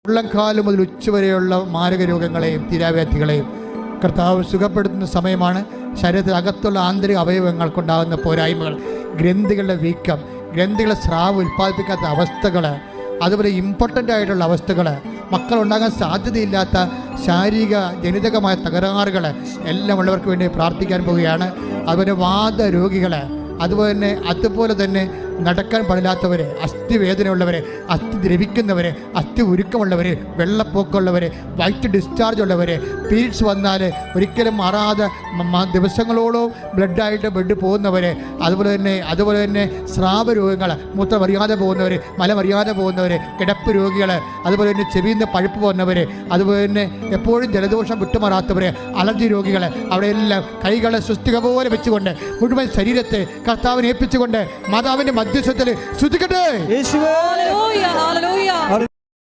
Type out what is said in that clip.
ഉള്ളംകാലം മുതൽ ഉച്ചവരെയുള്ള മാരക രോഗങ്ങളെയും തീരാവ്യാധികളെയും കർത്താവ് സുഖപ്പെടുത്തുന്ന സമയമാണ്. ശരീരത്തിൽ അകത്തുള്ള ആന്തരിക അവയവങ്ങൾക്കുണ്ടാകുന്ന പോരായ്മകൾ, ഗ്രന്ഥികളുടെ വീക്കം, ഗ്രന്ഥികളുടെ സ്രാവ് ഉൽപ്പാദിപ്പിക്കാത്ത അവസ്ഥകൾ, അതുപോലെ ഇമ്പോർട്ടൻ്റ് ആയിട്ടുള്ള അവസ്ഥകൾ, മക്കളുണ്ടാകാൻ സാധ്യതയില്ലാത്ത ശാരീരിക ജനിതകമായ തകരാറുകൾ എല്ലാം ഉള്ളവർക്ക് വേണ്ടി പ്രാർത്ഥിക്കാൻ പോവുകയാണ്. അതുപോലെ വാദരോഗികൾ, അതുപോലെ തന്നെ നടക്കാൻ പാടില്ലാത്തവർ, അസ്ഥി വേദനയുള്ളവർ, അസ്ഥി ദ്രവിക്കുന്നവർ, അസ്ഥി ഉരുക്കമുള്ളവർ, വെള്ളപ്പൊക്കമുള്ളവർ, വൈറ്റ് ഡിസ്ചാർജ് ഉള്ളവർ, പീരീഡ്സ് വന്നാൽ ഒരിക്കലും മാറാതെ ദിവസങ്ങളോളം ബ്ലഡായിട്ട് ബ്ലഡ് പോകുന്നവർ, അതുപോലെ തന്നെ സ്രാവ രോഗങ്ങൾ, മൂത്രമറിയാതെ പോകുന്നവർ, മലമറിയാതെ പോകുന്നവർ, കിടപ്പ് രോഗികൾ, അതുപോലെ തന്നെ ചെവിയിൽ നിന്ന് പഴുപ്പ് പോകുന്നവർ, അതുപോലെ തന്നെ എപ്പോഴും ജലദോഷം വിട്ടുമാറാത്തവർ, അലർജി രോഗികൾ, അവിടെയെല്ലാം കൈകളെ സുസ്ഥിക പോലെ വെച്ചുകൊണ്ട് മുഴുവൻ ശരീരത്തെ കർത്താവിനെ ഏൽപ്പിച്ചുകൊണ്ട് മാതാവിൻ്റെ മധ്യസ്ഥത്തിൽ സ്തുതിക്കട്ടെ.